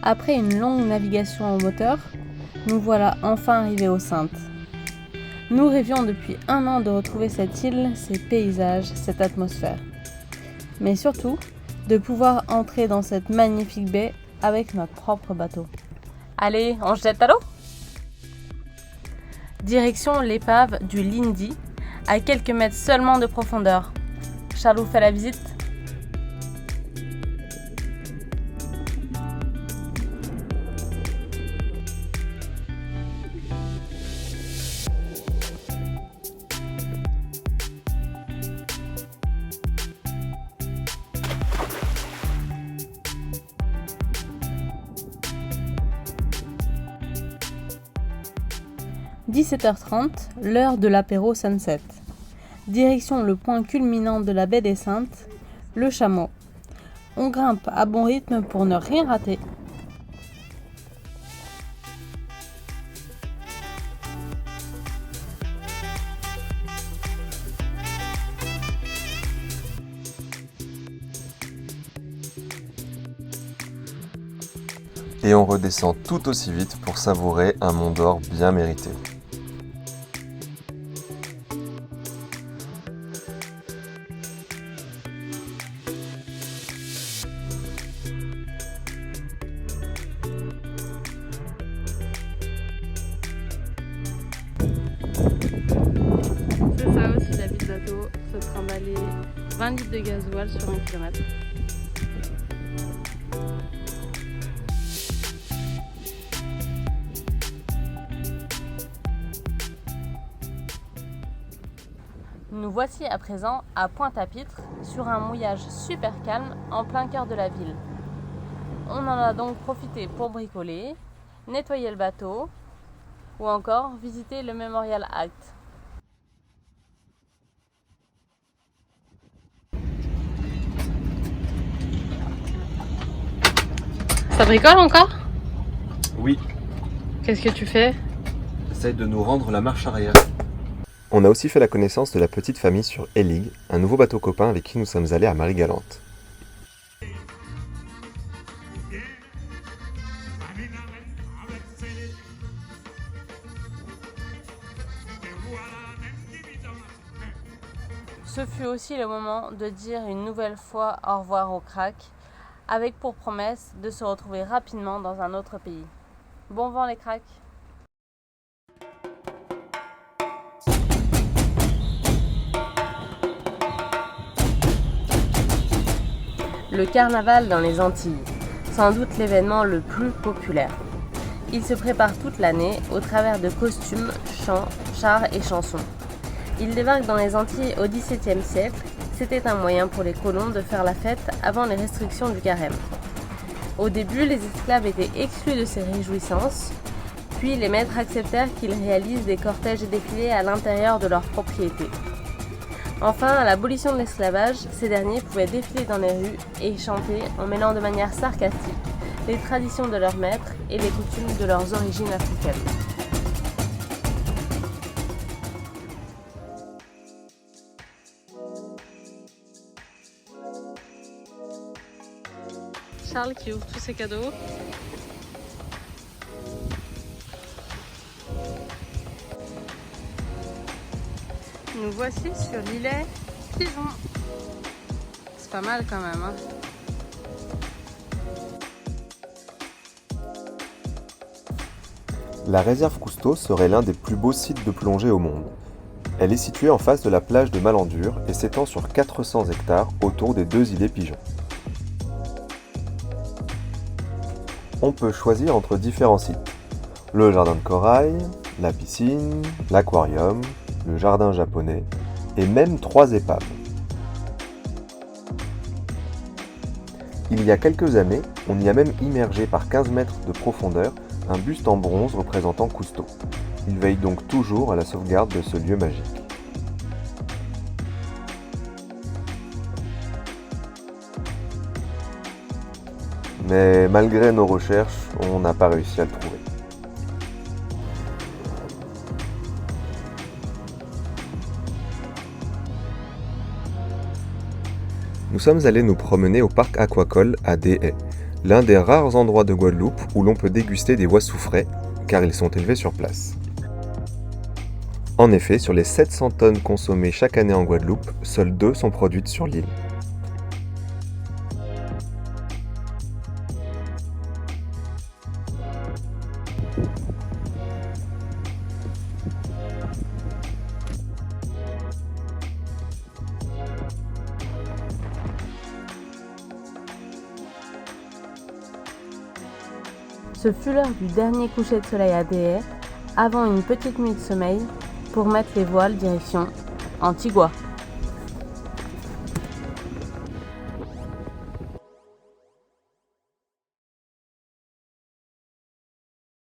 Après une longue navigation au moteur, nous voilà enfin arrivés aux Saintes. Nous rêvions depuis 1 an de retrouver cette île, ces paysages, cette atmosphère. Mais surtout, de pouvoir entrer dans cette magnifique baie avec notre propre bateau. Allez, on se jette à l'eau ? Direction l'épave du Lindy, à quelques mètres seulement de profondeur. Charlot fait la visite ? « 17h30, l'heure de l'apéro sunset. Direction le point culminant de la baie des Saintes, le Chameau. On grimpe à bon rythme pour ne rien rater. Et on redescend tout aussi vite pour savourer un Mont d'Or bien mérité. C'est ça aussi la vie de bateau, se trimballer 20 litres de gasoil sur 1 kilomètre. Nous voici à présent à Pointe-à-Pitre, sur un mouillage super calme en plein cœur de la ville. On en a donc profité pour bricoler, nettoyer le bateau ou encore visiter le Memorial Act. Ça bricole encore ? Oui, Qu'est-ce que tu fais ? essaye de nous rendre la marche arrière. On a aussi fait la connaissance de la petite famille sur Ellig, un nouveau bateau copain avec qui nous sommes allés à Marie-Galante. Ce fut aussi le moment de dire une nouvelle fois au revoir au crack, avec pour promesse de se retrouver rapidement dans un autre pays. Bon vent les cracks! Le carnaval dans les Antilles, sans doute l'événement le plus populaire. Il se prépare toute l'année au travers de costumes, chants, chars et chansons. Il débarque dans les Antilles au XVIIe siècle. C'était un moyen pour les colons de faire la fête avant les restrictions du carême. Au début, les esclaves étaient exclus de ces réjouissances, puis les maîtres acceptèrent qu'ils réalisent des cortèges et défilés à l'intérieur de leurs propriétés. Enfin, à l'abolition de l'esclavage, ces derniers pouvaient défiler dans les rues et chanter en mêlant de manière sarcastique les traditions de leurs maîtres et les coutumes de leurs origines africaines. Charles qui ouvre tous ses cadeaux. Nous voici sur l'îlet Pigeon. C'est pas mal quand même, hein. La réserve Cousteau serait l'un des plus beaux sites de plongée au monde. Elle est située en face de la plage de Malandure et s'étend sur 400 hectares autour des 2 îlets Pigeon. On peut choisir entre différents sites. Le jardin de corail, la piscine, l'aquarium, le jardin japonais et même 3 épaves. Il y a quelques années, on y a même immergé par 15 mètres de profondeur un buste en bronze représentant Cousteau. Il veille donc toujours à la sauvegarde de ce lieu magique. Mais malgré nos recherches, on n'a pas réussi à le trouver. Nous sommes allés nous promener au parc aquacole à Des Haies. l'un des rares endroits de Guadeloupe où l'on peut déguster des oiseaux frais, car ils sont élevés sur place. En effet, sur les 700 tonnes consommées chaque année en Guadeloupe, seules 2 sont produites sur l'île. Ce fut l'heure du dernier coucher de soleil à Déhais, avant une petite nuit de sommeil, pour mettre les voiles direction Antigua.